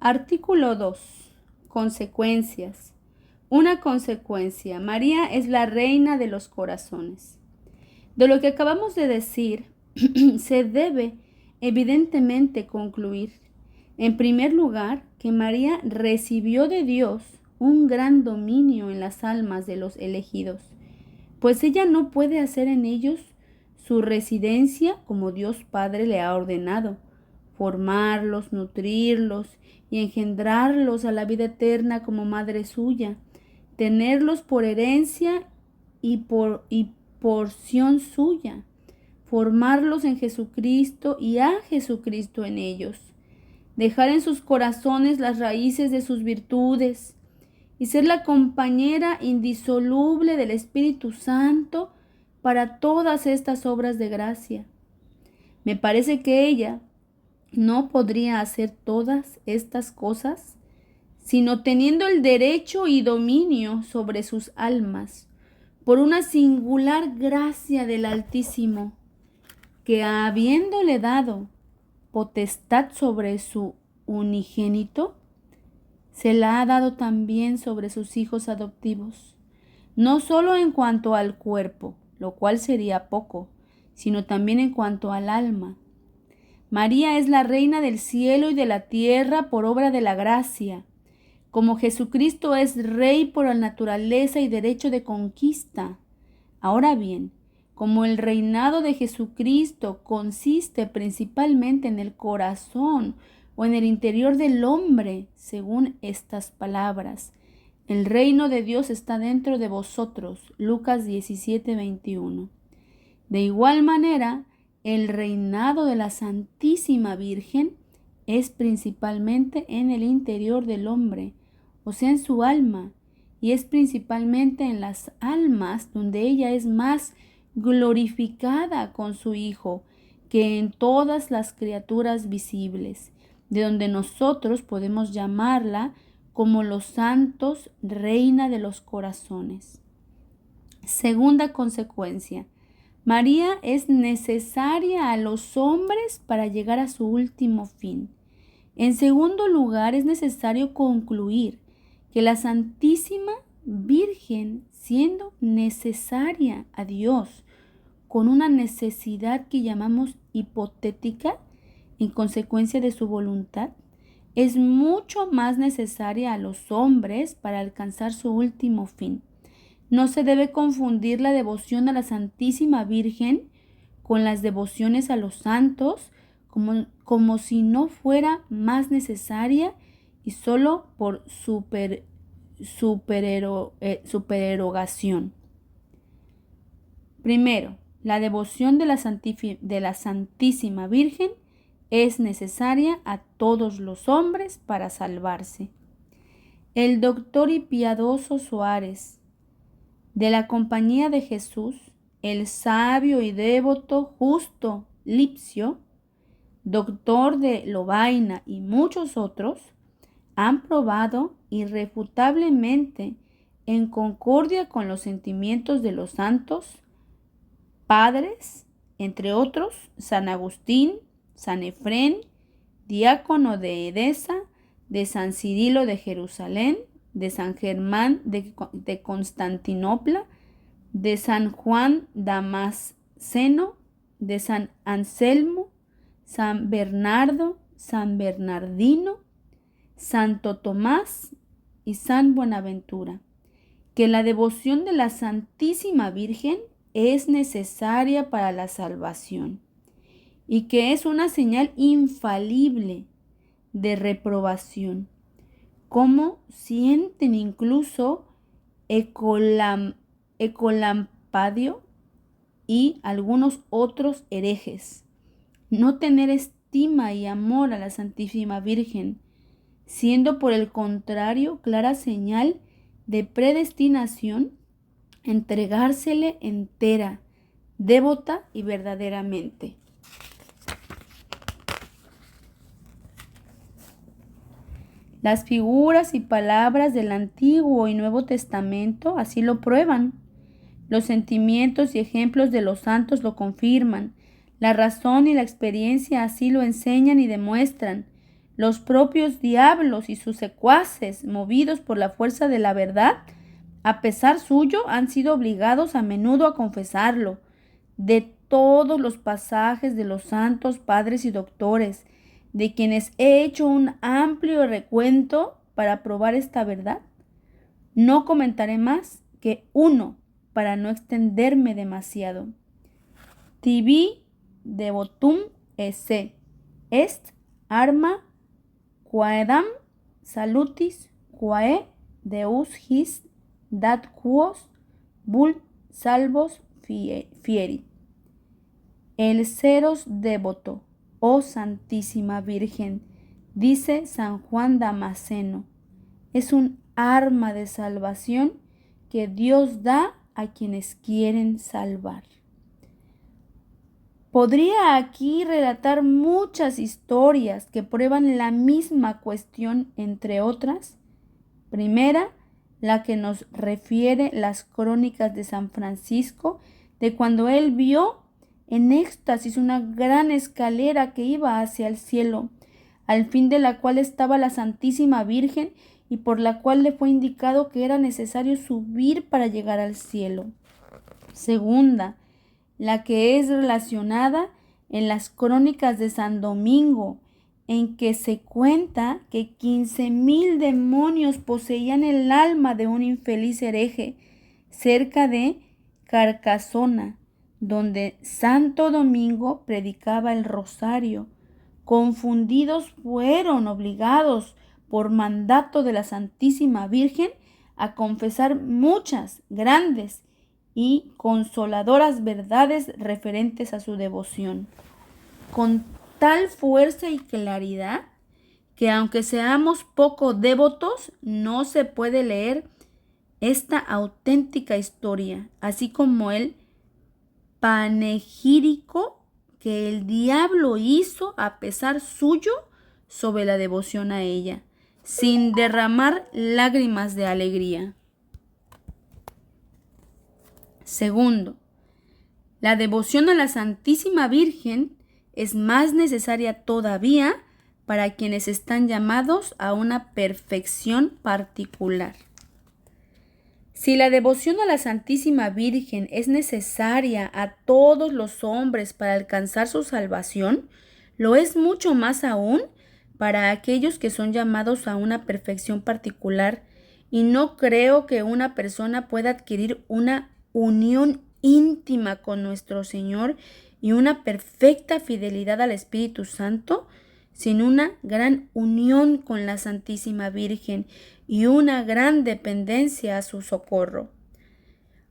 Artículo 2. Consecuencias. Una consecuencia. María es la reina de los corazones. De lo que acabamos de decir, se debe evidentemente concluir, en primer lugar, que María recibió de Dios un gran dominio en las almas de los elegidos, pues ella no puede hacer en ellos su residencia como Dios Padre le ha ordenado, formarlos, nutrirlos y engendrarlos a la vida eterna como madre suya, tenerlos por herencia y porción suya, formarlos en Jesucristo y a Jesucristo en ellos, dejar en sus corazones las raíces de sus virtudes y ser la compañera indisoluble del Espíritu Santo para todas estas obras de gracia. Me parece que ella no podría hacer todas estas cosas sino teniendo el derecho y dominio sobre sus almas por una singular gracia del Altísimo, que habiéndole dado potestad sobre su unigénito, se la ha dado también sobre sus hijos adoptivos, no solo en cuanto al cuerpo, lo cual sería poco, sino también en cuanto al alma. María es la reina del cielo y de la tierra por obra de la gracia, como Jesucristo es rey por la naturaleza y derecho de conquista. Ahora bien, como el reinado de Jesucristo consiste principalmente en el corazón o en el interior del hombre, según estas palabras, el reino de Dios está dentro de vosotros. Lucas 17:21. De igual manera, el reinado de la Santísima Virgen es principalmente en el interior del hombre, o sea, en su alma, y es principalmente en las almas donde ella es más glorificada con su Hijo que en todas las criaturas visibles, de donde nosotros podemos llamarla como los santos, reina de los corazones. Segunda consecuencia. María es necesaria a los hombres para llegar a su último fin. En segundo lugar, es necesario concluir que la Santísima Virgen, siendo necesaria a Dios, con una necesidad que llamamos hipotética, en consecuencia de su voluntad, es mucho más necesaria a los hombres para alcanzar su último fin. No se debe confundir la devoción a la Santísima Virgen con las devociones a los santos, como si no fuera más necesaria y solo por supererogación. Primero, la devoción de la Santísima Virgen es necesaria a todos los hombres para salvarse. El doctor y piadoso Suárez, de la Compañía de Jesús, el sabio y devoto Justo Lipsio, doctor de Lovaina y muchos otros, han probado irrefutablemente, en concordia con los sentimientos de los santos padres, entre otros, San Agustín, San Efrén, diácono de Edesa, de San Cirilo de Jerusalén, de San Germán de Constantinopla, de San Juan Damasceno, de San Anselmo, San Bernardo, San Bernardino, Santo Tomás y San Buenaventura, que la devoción de la Santísima Virgen es necesaria para la salvación y que es una señal infalible de reprobación, como sienten incluso Ecolampadio y algunos otros herejes. No tener estima y amor a la Santísima Virgen, siendo por el contrario clara señal de predestinación, entregársele entera, devota y verdaderamente. Las figuras y palabras del Antiguo y Nuevo Testamento así lo prueban. Los sentimientos y ejemplos de los santos lo confirman. La razón y la experiencia así lo enseñan y demuestran. los propios diablos y sus secuaces, movidos por la fuerza de la verdad, a pesar suyo, han sido obligados a menudo a confesarlo. De todos los pasajes de los santos padres y doctores, de quienes he hecho un amplio recuento para probar esta verdad, no comentaré más que uno para no extenderme demasiado. Tibi devotum esse est arma quaedam salutis quae Deus his dat quos vult salvos fieri. El seros devoto, oh Santísima Virgen, dice San Juan Damasceno, es un arma de salvación que Dios da a quienes quieren salvar. Podría aquí relatar muchas historias que prueban la misma cuestión, entre otras. Primera, la que nos refiere las crónicas de San Francisco, de cuando él vio en éxtasis una gran escalera que iba hacia el cielo, al fin de la cual estaba la Santísima Virgen y por la cual le fue indicado que era necesario subir para llegar al cielo. Segunda, la que es relacionada en las crónicas de San Domingo, en que se cuenta que 15,000 demonios poseían el alma de un infeliz hereje cerca de Carcasona, donde Santo Domingo predicaba el rosario. Confundidos fueron obligados por mandato de la Santísima Virgen a confesar muchas grandes y consoladoras verdades referentes a su devoción, con tal fuerza y claridad que aunque seamos poco devotos, no se puede leer esta auténtica historia, así como el panegírico que el diablo hizo a pesar suyo sobre la devoción a ella, sin derramar lágrimas de alegría. Segundo, la devoción a la Santísima Virgen es más necesaria todavía para quienes están llamados a una perfección particular. Si la devoción a la Santísima Virgen es necesaria a todos los hombres para alcanzar su salvación, lo es mucho más aún para aquellos que son llamados a una perfección particular, y no creo que una persona pueda adquirir una unión íntima con nuestro Señor y una perfecta fidelidad al Espíritu Santo sin una gran unión con la Santísima Virgen y una gran dependencia a su socorro.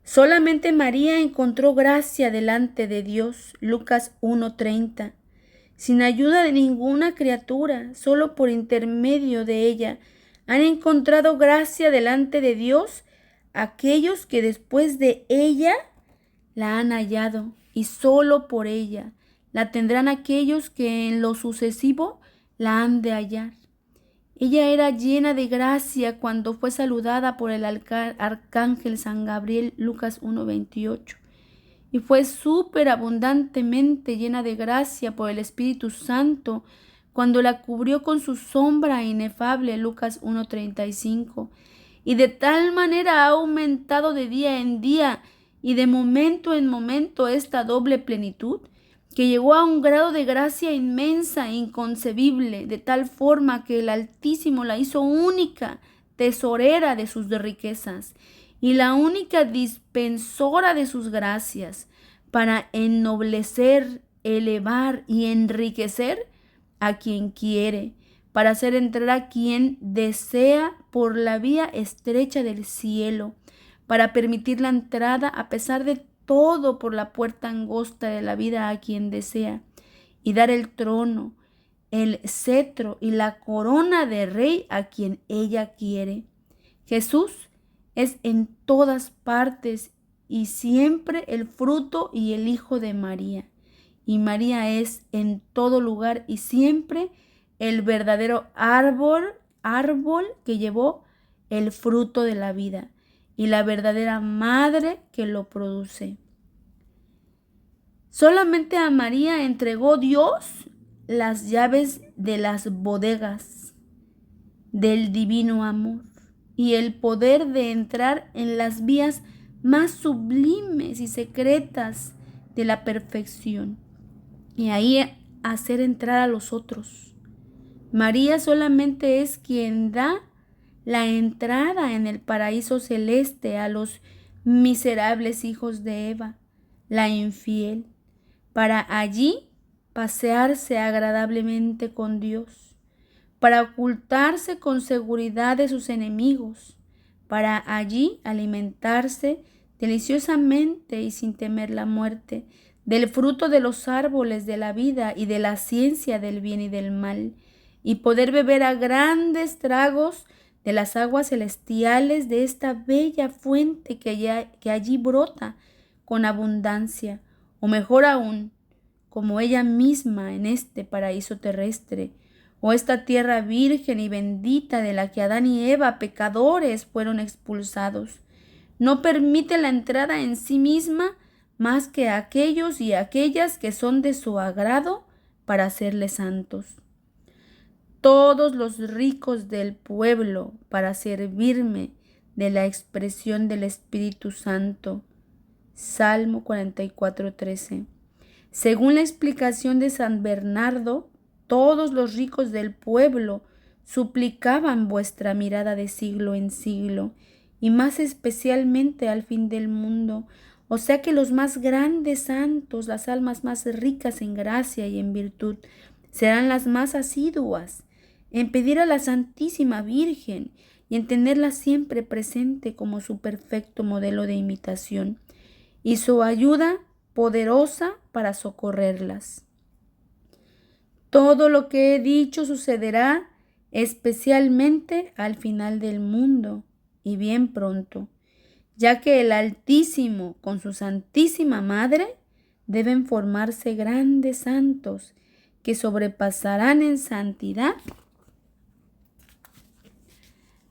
Solamente María encontró gracia delante de Dios, Lucas 1:30, sin ayuda de ninguna criatura, solo por intermedio de ella han encontrado gracia delante de Dios aquellos que después de ella la han hallado, y solo por ella la tendrán aquellos que en lo sucesivo la han de hallar. Ella era llena de gracia cuando fue saludada por el arcángel San Gabriel, Lucas 1:28, y fue superabundantemente llena de gracia por el Espíritu Santo cuando la cubrió con su sombra inefable, Lucas 1:35, y de tal manera ha aumentado de día en día y de momento en momento esta doble plenitud, que llegó a un grado de gracia inmensa e inconcebible, de tal forma que el Altísimo la hizo única tesorera de sus riquezas y la única dispensora de sus gracias, para ennoblecer, elevar y enriquecer a quien quiere, para hacer entrar a quien desea por la vía estrecha del cielo, para permitir la entrada a pesar de todo por la puerta angosta de la vida a quien desea, y dar el trono, el cetro y la corona de rey a quien ella quiere. Jesús es en todas partes y siempre el fruto y el Hijo de María, y María es en todo lugar y siempre el verdadero árbol que llevó el fruto de la vida y la verdadera madre que lo produce. Solamente a María entregó Dios las llaves de las bodegas del divino amor y el poder de entrar en las vías más sublimes y secretas de la perfección y ahí hacer entrar a los otros. María solamente es quien da la entrada en el paraíso celeste a los miserables hijos de Eva, la infiel, para allí pasearse agradablemente con Dios, para ocultarse con seguridad de sus enemigos, para allí alimentarse deliciosamente y sin temer la muerte, del fruto de los árboles de la vida y de la ciencia del bien y del mal, y poder beber a grandes tragos de las aguas celestiales de esta bella fuente que allí brota con abundancia, o mejor aún, como ella misma en este paraíso terrestre, o esta tierra virgen y bendita de la que Adán y Eva, pecadores, fueron expulsados. No permite la entrada en sí misma más que a aquellos y aquellas que son de su agrado para hacerle santos. Todos los ricos del pueblo para servirme de la expresión del Espíritu Santo. Salmo 44:13. Según la explicación de San Bernardo, todos los ricos del pueblo suplicaban vuestra mirada de siglo en siglo, y más especialmente al fin del mundo. O sea que los más grandes santos, las almas más ricas en gracia y en virtud, serán las más asiduas en pedir a la Santísima Virgen y en tenerla siempre presente como su perfecto modelo de imitación y su ayuda poderosa para socorrerlas. Todo lo que he dicho sucederá especialmente al final del mundo y bien pronto, ya que el Altísimo con su Santísima Madre deben formarse grandes santos que sobrepasarán en santidad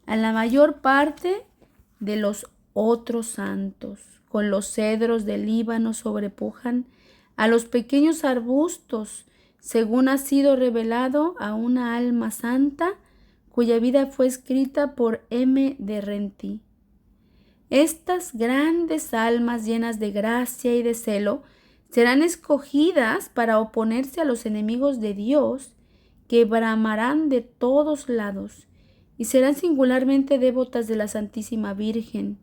a la mayor parte de los otros santos. Con los cedros del Líbano sobrepujan a los pequeños arbustos, según ha sido revelado a una alma santa cuya vida fue escrita por M. de Renty. Estas grandes almas llenas de gracia y de celo serán escogidas para oponerse a los enemigos de Dios que bramarán de todos lados y serán singularmente devotas de la Santísima Virgen,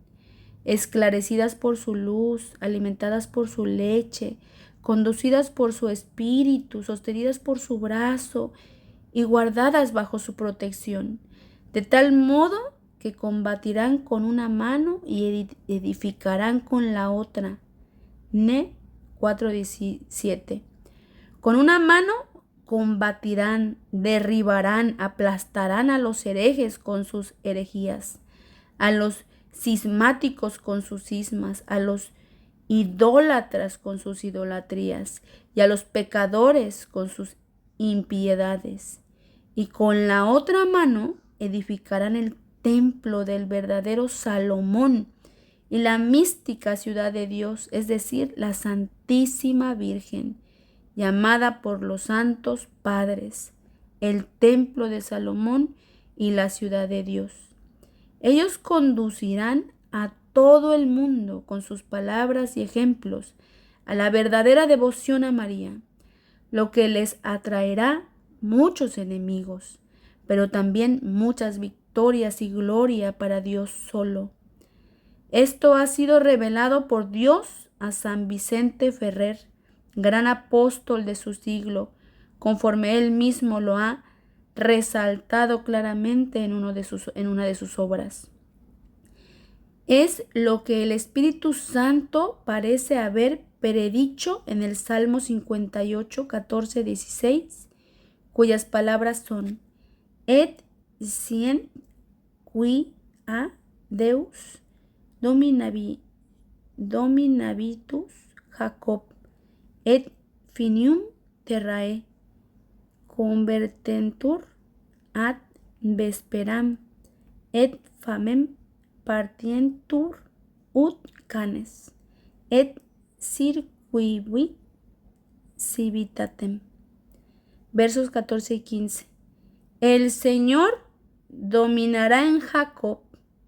esclarecidas por su luz, alimentadas por su leche, conducidas por su espíritu, sostenidas por su brazo y guardadas bajo su protección, de tal modo que combatirán con una mano y edificarán con la otra. Ne 4:17. Con una mano combatirán, derribarán, aplastarán a los herejes con sus herejías, a los cismáticos con sus cismas, a los idólatras con sus idolatrías y a los pecadores con sus impiedades. Y con la otra mano edificarán el templo del verdadero Salomón y la mística ciudad de Dios, es decir, la Santísima Virgen, llamada por los santos padres, el templo de Salomón y la ciudad de Dios. Ellos conducirán a todo el mundo con sus palabras y ejemplos a la verdadera devoción a María, lo que les atraerá muchos enemigos, pero también muchas victorias y gloria para Dios solo. Esto ha sido revelado por Dios a San Vicente Ferrer, gran apóstol de su siglo, conforme él mismo lo ha resaltado claramente en una de sus obras. Es lo que el Espíritu Santo parece haber predicho en el Salmo 58, 14, 16, cuyas palabras son: Et sien qui a Deus dominabitus Jacob, et finium terrae convertentur ad vesperam, et famem partientur ut canes, et circuivit civitatem. versos 14 y 15. El Señor dominará en Jacob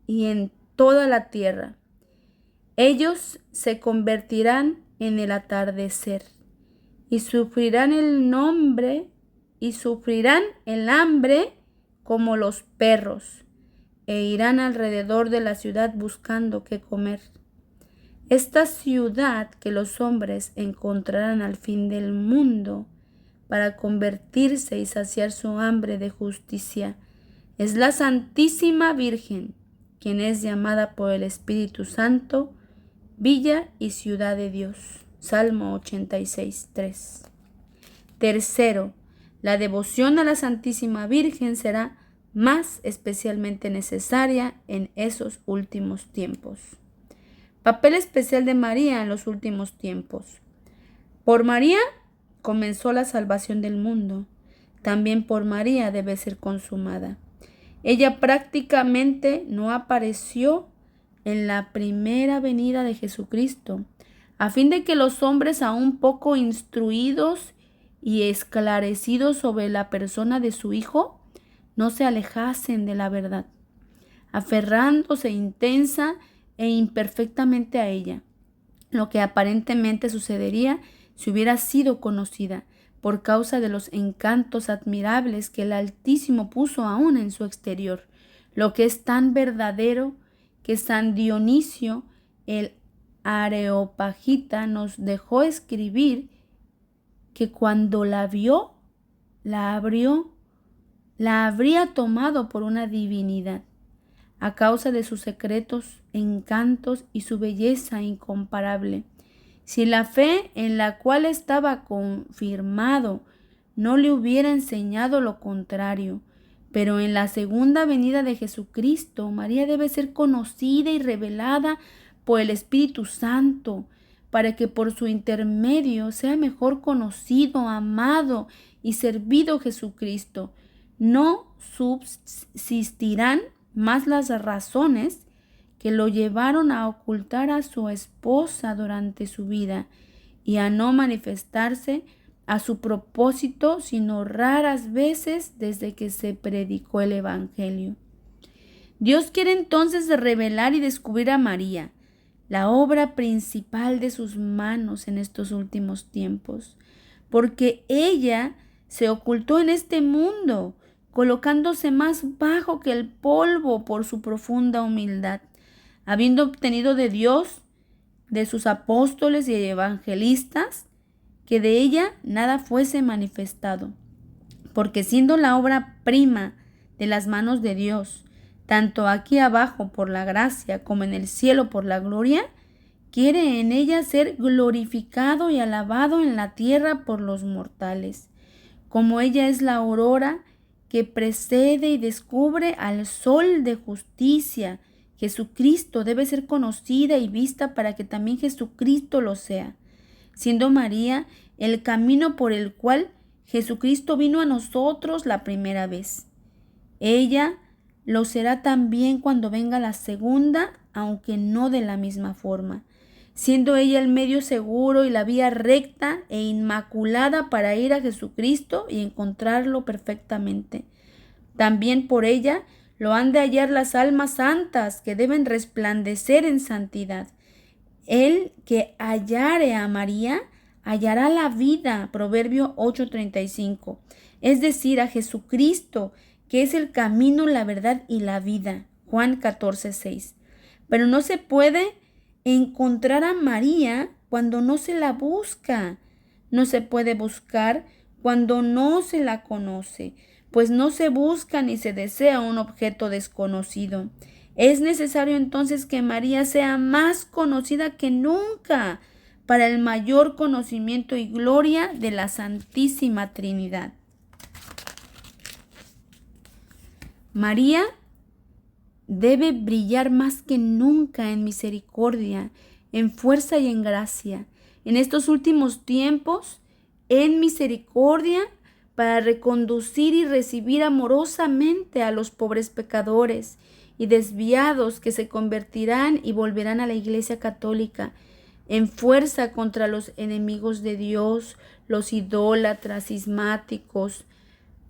y en toda la tierra. Ellos se convertirán en el atardecer y sufrirán el hambre como los perros, e irán alrededor de la ciudad buscando qué comer. Esta ciudad que los hombres encontrarán al fin del mundo para convertirse y saciar su hambre de justicia es la Santísima Virgen, quien es llamada por el Espíritu Santo Villa y Ciudad de Dios. Salmo 86, 3. Tercero, la devoción a la Santísima Virgen será más especialmente necesaria en esos últimos tiempos. Papel especial de María en los últimos tiempos. Por María comenzó la salvación del mundo. También por María debe ser consumada. Ella prácticamente no apareció en la primera venida de Jesucristo, a fin de que los hombres aún poco instruidos y esclarecidos sobre la persona de su Hijo no se alejasen de la verdad, aferrándose intensa e imperfectamente a ella, lo que aparentemente sucedería si hubiera sido conocida por causa de los encantos admirables que el Altísimo puso aún en su exterior, lo que es tan verdadero que San Dionisio el Areopagita nos dejó escribir que cuando la vio, la habría tomado por una divinidad, a causa de sus secretos encantos y su belleza incomparable. Si la fe en la cual estaba confirmado no le hubiera enseñado lo contrario, pero en la segunda venida de Jesucristo, María debe ser conocida y revelada por el Espíritu Santo, para que por su intermedio sea mejor conocido, amado y servido Jesucristo. No subsistirán más las razones que lo llevaron a ocultar a su esposa durante su vida y a no manifestarse a su propósito sino raras veces desde que se predicó el Evangelio. Dios quiere entonces revelar y descubrir a María, la obra principal de sus manos en estos últimos tiempos, porque ella se ocultó en este mundo, colocándose más bajo que el polvo por su profunda humildad, habiendo obtenido de Dios, de sus apóstoles y evangelistas, que de ella nada fuese manifestado, porque siendo la obra prima de las manos de Dios, tanto aquí abajo por la gracia como en el cielo por la gloria, quiere en ella ser glorificado y alabado en la tierra por los mortales. Como ella es la aurora que precede y descubre al sol de justicia, Jesucristo debe ser conocida y vista para que también Jesucristo lo sea, siendo María el camino por el cual Jesucristo vino a nosotros la primera vez. Ella lo será también cuando venga la segunda, aunque no de la misma forma, siendo ella el medio seguro y la vía recta e inmaculada para ir a Jesucristo y encontrarlo perfectamente. También por ella lo han de hallar las almas santas que deben resplandecer en santidad. El que hallare a María hallará la vida, Proverbio 8:35, es decir, a Jesucristo, que es el camino, la verdad y la vida, Juan 14:6. Pero no se puede encontrar a María cuando no se la busca. No se puede buscar cuando no se la conoce, pues no se busca ni se desea un objeto desconocido. Es necesario entonces que María sea más conocida que nunca para el mayor conocimiento y gloria de la Santísima Trinidad. María debe brillar más que nunca en misericordia, en fuerza y en gracia. En estos últimos tiempos, en misericordia, para reconducir y recibir amorosamente a los pobres pecadores y desviados que se convertirán y volverán a la Iglesia Católica, en fuerza contra los enemigos de Dios, los idólatras, cismáticos,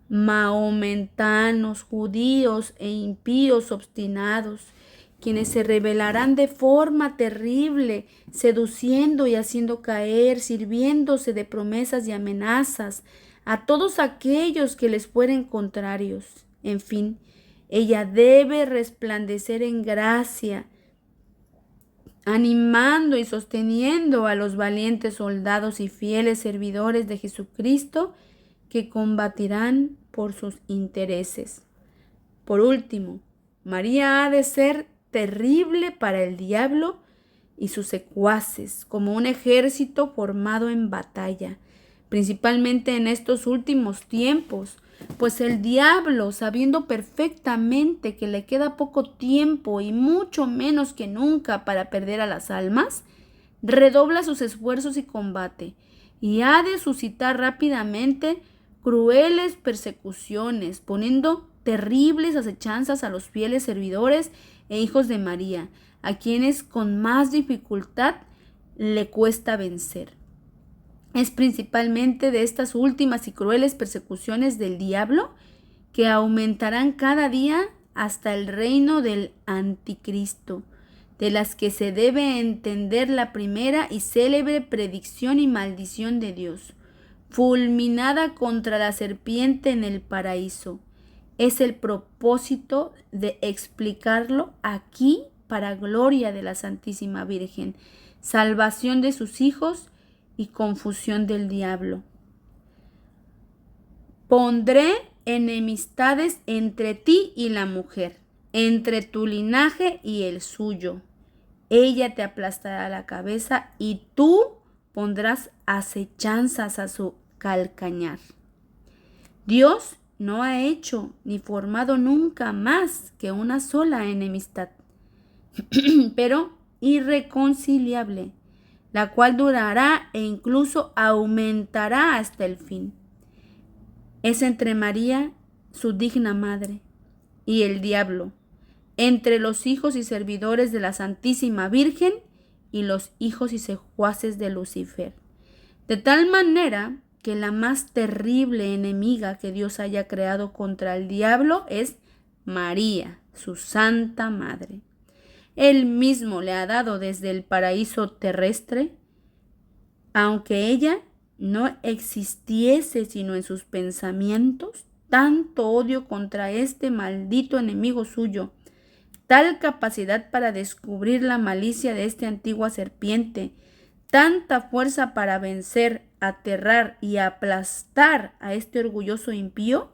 mahometanos, judíos e impíos obstinados, quienes se rebelarán de forma terrible, seduciendo y haciendo caer, sirviéndose de promesas y amenazas a todos aquellos que les fueren contrarios. En fin, ella debe resplandecer en gracia, animando y sosteniendo a los valientes soldados y fieles servidores de Jesucristo que combatirán por sus intereses. Por último, María ha de ser terrible para el diablo y sus secuaces, como un ejército formado en batalla, principalmente en estos últimos tiempos, pues el diablo, sabiendo perfectamente que le queda poco tiempo y mucho menos que nunca para perder a las almas, redobla sus esfuerzos y combate, y ha de suscitar rápidamente crueles persecuciones, poniendo terribles acechanzas a los fieles servidores e hijos de María, a quienes con más dificultad le cuesta vencer. Es principalmente de estas últimas y crueles persecuciones del diablo que aumentarán cada día hasta el reino del anticristo, de las que se debe entender la primera y célebre predicción y maldición de Dios, fulminada contra la serpiente en el paraíso. Es el propósito de explicarlo aquí para gloria de la Santísima Virgen, salvación de sus hijos y confusión del diablo. Pondré enemistades entre ti y la mujer, entre tu linaje y el suyo. Ella te aplastará la cabeza y tú pondrás acechanzas a su calcañar. Dios no ha hecho ni formado nunca más que una sola enemistad, pero irreconciliable, la cual durará e incluso aumentará hasta el fin. Es entre María, su digna madre, y el diablo, entre los hijos y servidores de la Santísima Virgen y los hijos y secuaces de Lucifer, de tal manera que la más terrible enemiga que Dios haya creado contra el diablo es María, su Santa Madre. Él mismo le ha dado desde el paraíso terrestre, aunque ella no existiese sino en sus pensamientos, tanto odio contra este maldito enemigo suyo, tal capacidad para descubrir la malicia de esta antigua serpiente, tanta fuerza para vencer, aterrar y aplastar a este orgulloso impío,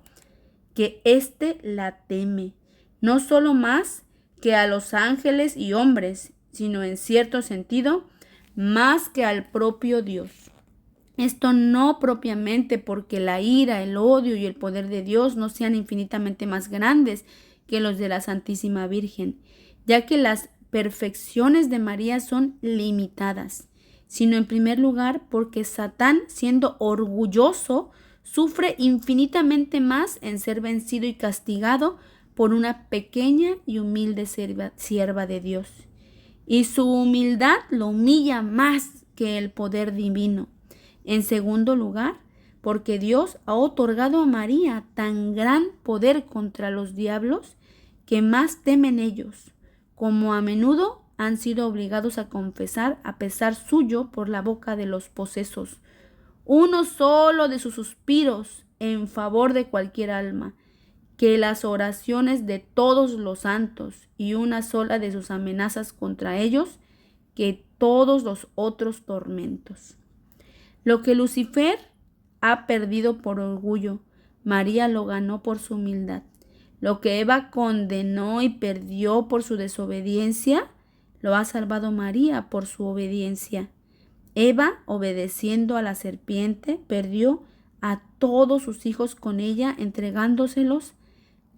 que éste la teme, no solo más que a los ángeles y hombres, sino en cierto sentido más que al propio Dios. Esto no propiamente porque la ira, el odio y el poder de Dios no sean infinitamente más grandes que los de la Santísima Virgen, ya que las perfecciones de María son limitadas, sino en primer lugar porque Satán, siendo orgulloso, sufre infinitamente más en ser vencido y castigado por una pequeña y humilde sierva de Dios. Y su humildad lo humilla más que el poder divino. En segundo lugar, porque Dios ha otorgado a María tan gran poder contra los diablos que más temen ellos, como a menudo han sido obligados a confesar a pesar suyo por la boca de los posesos. Uno solo de sus suspiros en favor de cualquier alma, que las oraciones de todos los santos, y una sola de sus amenazas contra ellos, que todos los otros tormentos. Lo que Lucifer ha perdido por orgullo, María lo ganó por su humildad. Lo que Eva condenó y perdió por su desobediencia, lo ha salvado María por su obediencia. Eva, obedeciendo a la serpiente, perdió a todos sus hijos con ella, entregándoselos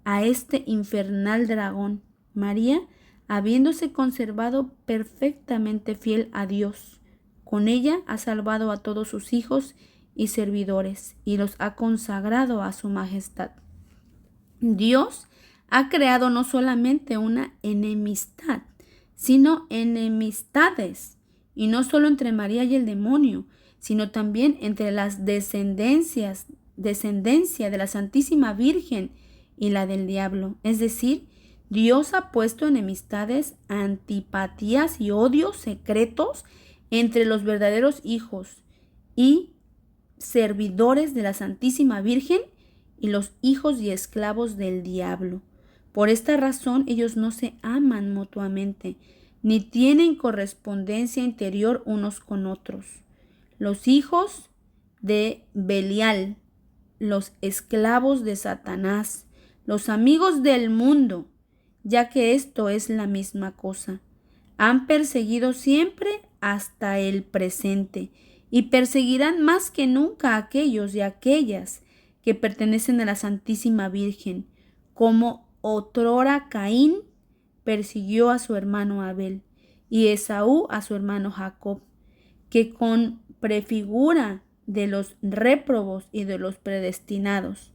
a este infernal dragón. María, habiéndose conservado perfectamente fiel a Dios, con ella ha salvado a todos sus hijos y servidores y los ha consagrado a su majestad. Dios ha creado no solamente una enemistad, sino enemistades, y no solo entre María y el demonio, sino también entre las descendencia de la Santísima Virgen y la del diablo. Es decir, Dios ha puesto enemistades, antipatías y odios secretos entre los verdaderos hijos y servidores de la Santísima Virgen y los hijos y esclavos del diablo. Por esta razón ellos no se aman mutuamente, ni tienen correspondencia interior unos con otros. Los hijos de Belial, los esclavos de Satanás, los amigos del mundo, ya que esto es la misma cosa, han perseguido siempre hasta el presente y perseguirán más que nunca a aquellos y aquellas que pertenecen a la Santísima Virgen, como otrora Caín persiguió a su hermano Abel y Esaú a su hermano Jacob, que con prefigura de los réprobos y de los predestinados.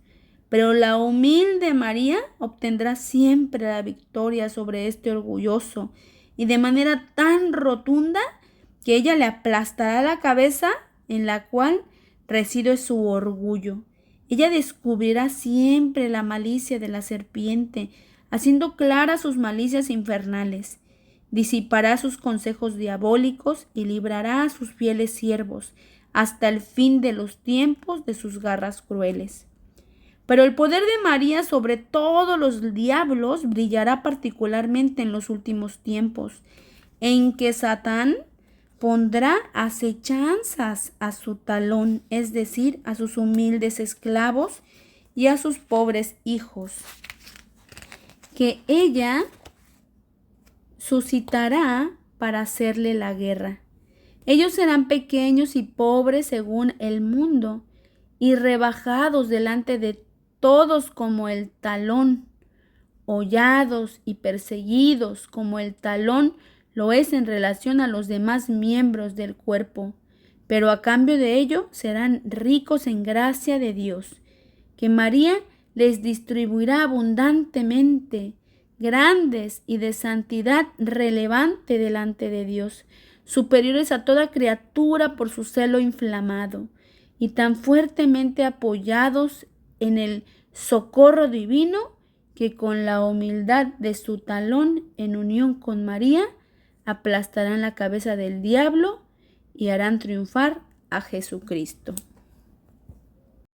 Pero la humilde María obtendrá siempre la victoria sobre este orgulloso y de manera tan rotunda que ella le aplastará la cabeza en la cual reside su orgullo. Ella descubrirá siempre la malicia de la serpiente, haciendo claras sus malicias infernales. Disipará sus consejos diabólicos y librará a sus fieles siervos hasta el fin de los tiempos de sus garras crueles. Pero el poder de María sobre todos los diablos brillará particularmente en los últimos tiempos, en que Satán pondrá acechanzas a su talón, es decir, a sus humildes esclavos y a sus pobres hijos, que ella suscitará para hacerle la guerra. Ellos serán pequeños y pobres según el mundo, y rebajados delante de todos como el talón, hollados y perseguidos como el talón lo es en relación a los demás miembros del cuerpo, pero a cambio de ello serán ricos en gracia de Dios, que María les distribuirá abundantemente, grandes y de santidad relevante delante de Dios, superiores a toda criatura por su celo inflamado, y tan fuertemente apoyados en el socorro divino, que con la humildad de su talón en unión con María, aplastarán la cabeza del diablo y harán triunfar a Jesucristo.